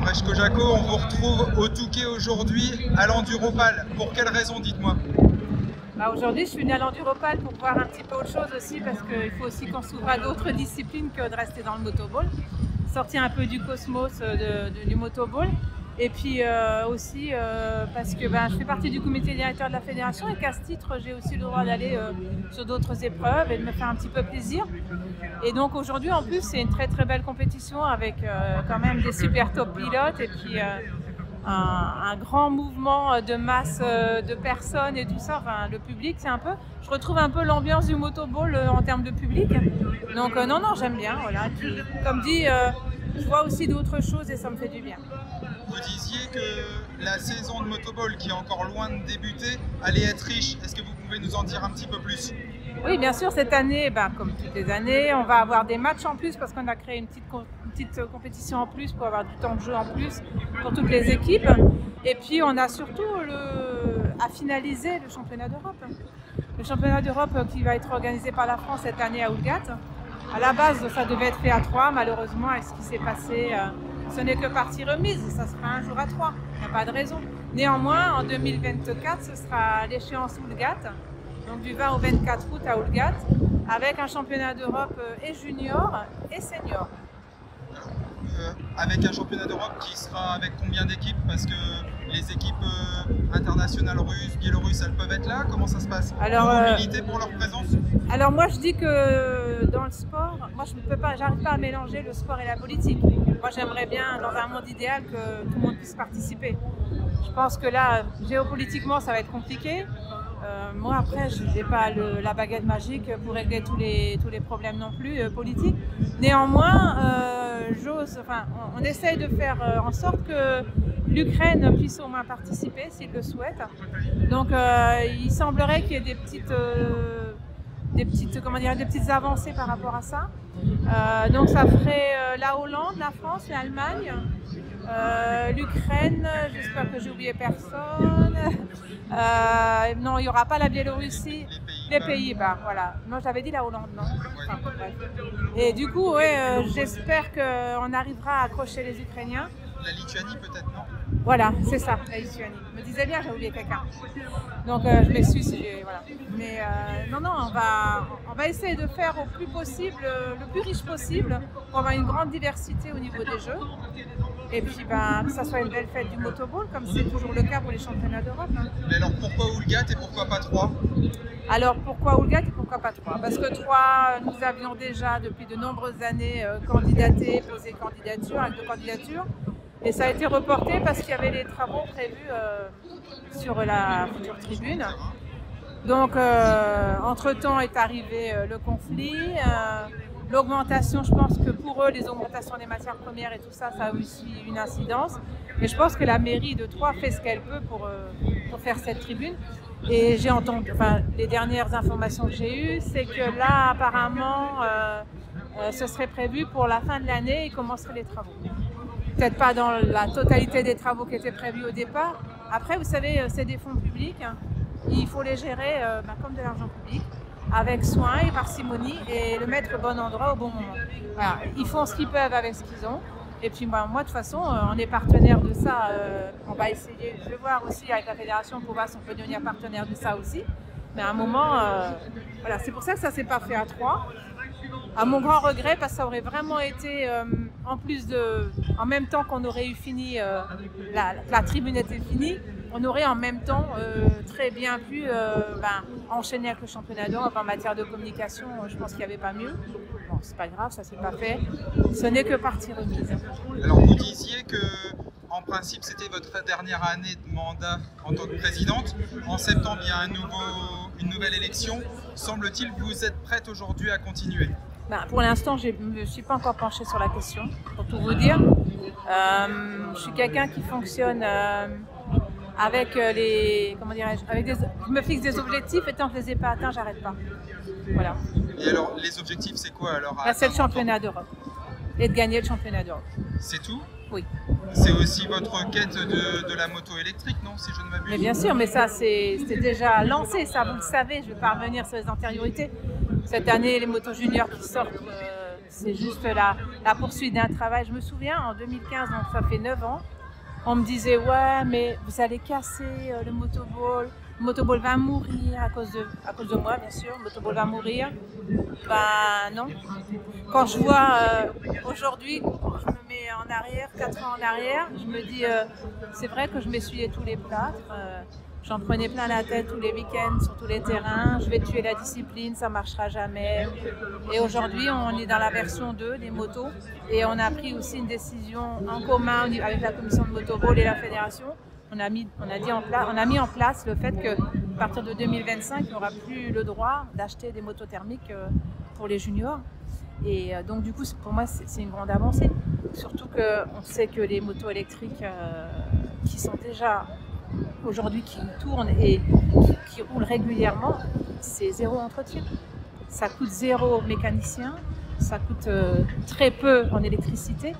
Ambrecht Kojako, on vous retrouve au Touquet aujourd'hui à l'Enduropal. Pour quelle raison, dites-moi? Aujourd'hui, je suis venue à l'Enduropal pour voir un petit peu autre chose aussi, parce qu'il faut aussi qu'on s'ouvre à d'autres disciplines que de rester dans le motoball. Sortir un peu du cosmos du motoball. Et puis aussi parce que je fais partie du comité directeur de la fédération et qu'à ce titre, j'ai aussi le droit d'aller sur d'autres épreuves et de me faire un petit peu plaisir. Et donc aujourd'hui, en plus, c'est une très très belle compétition avec quand même des super top pilotes et puis un grand mouvement de masse de personnes et tout ça. Enfin, le public, c'est un peu... Je retrouve un peu l'ambiance du motoball en termes de public. Donc non, j'aime bien. Voilà. Puis, comme dit, je vois aussi d'autres choses et ça me fait du bien. Vous disiez que la saison de motoball, qui est encore loin de débuter, allait être riche. Est-ce que vous pouvez nous en dire un petit peu plus? Oui, bien sûr, cette année, comme toutes les années, on va avoir des matchs en plus parce qu'on a créé une petite compétition en plus pour avoir du temps de jeu en plus pour toutes les équipes. Et puis, on a surtout à finaliser le championnat d'Europe. Le championnat d'Europe qui va être organisé par la France cette année à Oulgat. À la base, ça devait être fait à 3. Malheureusement, avec ce qui s'est passé, ce n'est que partie remise. Ça sera un jour à 3. Il n'y a pas de raison. Néanmoins, en 2024, ce sera l'échéance Oulgat. Donc du 20 au 24 août à Oulgat, avec un championnat d'Europe et junior et senior. Avec un championnat d'Europe qui sera avec combien d'équipes? Parce que les équipes internationales russes, biélorusses, elles peuvent être là. Comment ça se passe? Alors, vous militez pour leur présence? Alors moi je dis que dans le sport, moi j'arrive pas à mélanger le sport et la politique. Moi j'aimerais bien, dans un monde idéal, que tout le monde puisse participer. Je pense que là, géopolitiquement, ça va être compliqué. Moi après, je n'ai pas la baguette magique pour régler tous les problèmes non plus politiques. Néanmoins, on essaye de faire en sorte que l'Ukraine puisse au moins participer s'il le souhaite. Donc il semblerait qu'il y ait des petites avancées par rapport à ça. Donc ça ferait la Hollande, la France, l'Allemagne, l'Ukraine, j'espère que j'ai oublié personne. Non, il n'y aura pas la Biélorussie, les Pays-Bas, voilà. Moi j'avais dit la Hollande, non. Enfin, bref. Et du coup, j'espère qu'on arrivera à accrocher les Ukrainiens. La Lituanie peut-être, non? Voilà, c'est ça, la Lituanie. Je me disais bien, j'ai oublié quelqu'un. Donc je m'excuse si j'ai... Voilà. Mais non, on va essayer de faire au plus possible, le plus riche possible, pour avoir une grande diversité au niveau des jeux. Et puis que ça soit une belle fête du motoball, comme c'est toujours le cas pour les championnats d'Europe. Mais alors pourquoi Oulgat et pourquoi pas 3? Alors pourquoi Oulgat et pourquoi pas 3? Parce que 3, nous avions déjà depuis de nombreuses années candidaté, posé candidature, acte de candidature. Et ça a été reporté parce qu'il y avait les travaux prévus sur la future tribune. Donc, entre-temps est arrivé le conflit, l'augmentation, je pense que pour eux, les augmentations des matières premières et tout ça, ça a aussi une incidence. Et je pense que la mairie de Troyes fait ce qu'elle peut pour faire cette tribune. Et j'ai entendu, les dernières informations que j'ai eues, c'est que là, apparemment, ce serait prévu pour la fin de l'année, ils commenceraient les travaux. Peut-être pas dans la totalité des travaux qui étaient prévus au départ. Après, vous savez, c'est des fonds publics. Il faut les gérer comme de l'argent public, avec soin et parcimonie, et le mettre au bon endroit au bon moment. Voilà. Ils font ce qu'ils peuvent avec ce qu'ils ont. Et puis moi, de toute façon, on est partenaire de ça. On va essayer, je vais voir aussi avec la fédération pour voir si on peut devenir partenaire de ça aussi. Mais à un moment, voilà, c'est pour ça que ça ne s'est pas fait à 3. À mon grand regret, parce que ça aurait vraiment été, en même temps qu'on aurait eu fini, la tribune était finie, on aurait en même temps très bien pu enchaîner avec le championnat d'Europe en matière de communication. Je pense qu'il n'y avait pas mieux. Bon, c'est pas grave, ça s'est pas fait. Ce n'est que partie remise. Alors vous disiez que, en principe, c'était votre dernière année de mandat en tant que présidente. En septembre, il y a une nouvelle élection. Semble-t-il que vous êtes prête aujourd'hui à continuer? Pour l'instant, je ne me suis pas encore penchée sur la question, pour tout vous dire. Je suis quelqu'un qui fonctionne avec je me fixe des objectifs et tant que je ne les ai pas atteints, j'arrête pas. Voilà. Et alors, les objectifs, c'est quoi alors? C'est le championnat d'Europe. Et de gagner le championnat d'Europe. C'est tout? Oui. C'est aussi votre quête de la moto électrique, non? Si je ne m'abuse. Mais bien sûr, mais ça, c'est déjà lancé, ça, vous le savez. Je ne vais pas revenir sur les antériorités. Cette année, les motos juniors qui sortent c'est juste la poursuite d'un travail. Je me souviens, en 2015, donc ça fait 9 ans, on me disait « Ouais, mais vous allez casser le motoball. Le motoball va mourir à cause de moi, bien sûr. Le motoball va mourir. » Ben non. Quand je vois aujourd'hui, je me mets en arrière, 4 ans en arrière, je me dis c'est vrai que je m'essuyais tous les plâtres. J'en prenais plein la tête tous les week-ends sur tous les terrains. Je vais tuer la discipline, ça ne marchera jamais. Et aujourd'hui, on est dans la version 2 des motos. Et on a pris aussi une décision en commun avec la commission de motoball et la fédération. On a mis en place le fait qu'à partir de 2025, il n'y aura plus le droit d'acheter des motos thermiques pour les juniors. Et donc du coup, pour moi, c'est une grande avancée. Surtout qu'on sait que les motos électriques qui sont déjà aujourd'hui, qui tournent et qui roulent régulièrement, c'est 0 entretien. Ça coûte 0 mécanicien, ça coûte très peu en électricité,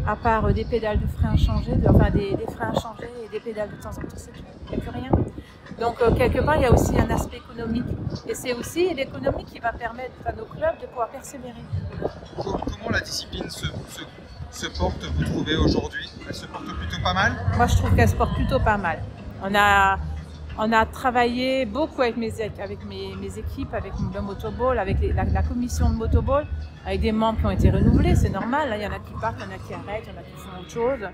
à part des pédales de frein à changer, des freins à changer et des pédales de temps en temps, c'est tout. Il n'y a plus rien. Donc quelque part, il y a aussi un aspect économique. Et c'est aussi l'économie qui va permettre à nos clubs de pouvoir persévérer. Comment la discipline se porte, vous trouvez aujourd'hui? Elle se porte plutôt pas mal? Moi, je trouve qu'elle se porte plutôt pas mal. On a travaillé beaucoup avec mes équipes, avec le motoball, avec la commission de motoball, avec des membres qui ont été renouvelés, c'est normal. Il y en a qui partent, il y en a qui arrêtent, il y en a qui font autre chose,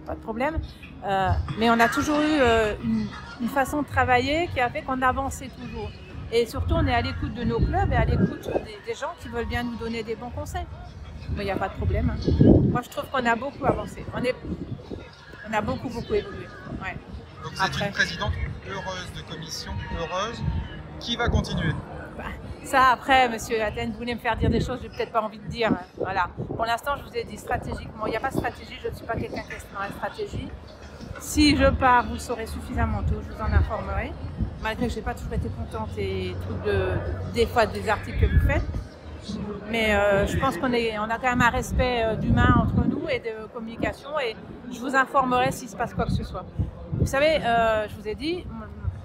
pas de problème. Mais on a toujours eu une façon de travailler qui a fait qu'on avançait toujours. Et surtout, on est à l'écoute de nos clubs et à l'écoute des gens qui veulent bien nous donner des bons conseils. Mais il n'y a pas de problème. Hein. Moi, je trouve qu'on a beaucoup avancé. On a beaucoup évolué. Ouais. Donc vous êtes une présidente heureuse de commission, heureuse, qui va continuer? Ça, après, monsieur Athènes, vous voulez me faire dire des choses que je n'ai peut-être pas envie de dire. Hein. Voilà. Pour l'instant, je vous ai dit stratégiquement, il n'y a pas de stratégie, je ne suis pas quelqu'un qui est dans la stratégie. Si je pars, vous le saurez suffisamment tôt, je vous en informerai. Malgré que je n'ai pas toujours été contente et des fois des articles que vous faites. Mais je pense qu'on a quand même un respect d'humain entre nous et de communication et je vous informerai s'il se passe quoi que ce soit. Vous savez, je vous ai dit,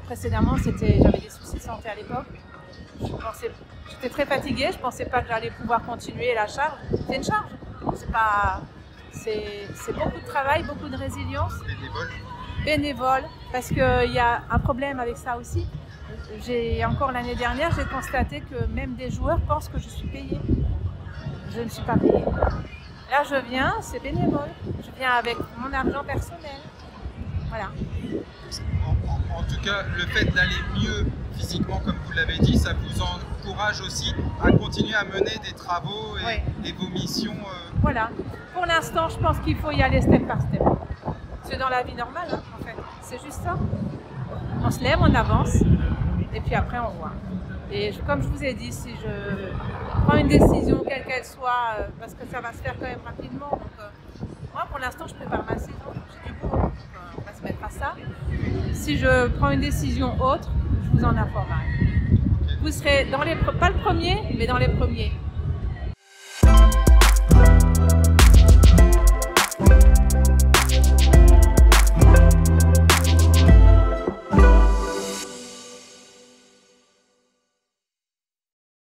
précédemment, j'avais des soucis de santé à l'époque. J'étais très fatiguée, je ne pensais pas que j'allais pouvoir continuer la charge. C'est une charge, c'est beaucoup de travail, beaucoup de résilience. Bénévole, parce qu'il y a un problème avec ça aussi. Encore l'année dernière, j'ai constaté que même des joueurs pensent que je suis payée. Je ne suis pas payée. Là, je viens, c'est bénévole. Je viens avec mon argent personnel. Voilà. En tout cas, le fait d'aller mieux physiquement, comme vous l'avez dit, ça vous encourage aussi à continuer à mener des travaux et vos missions. Voilà. Pour l'instant, je pense qu'il faut y aller step par step. C'est dans la vie normale, hein, en fait. C'est juste ça. On se lève, on avance. Et puis après, on voit. Et comme je vous ai dit, si je prends une décision, quelle qu'elle soit, parce que ça va se faire quand même rapidement. Donc, moi, pour l'instant, je prépare ma saison. J'ai du boulot. Donc, on va se mettre à ça. Si je prends une décision autre, je vous en informerai. Vous serez pas le premier, mais dans les premiers.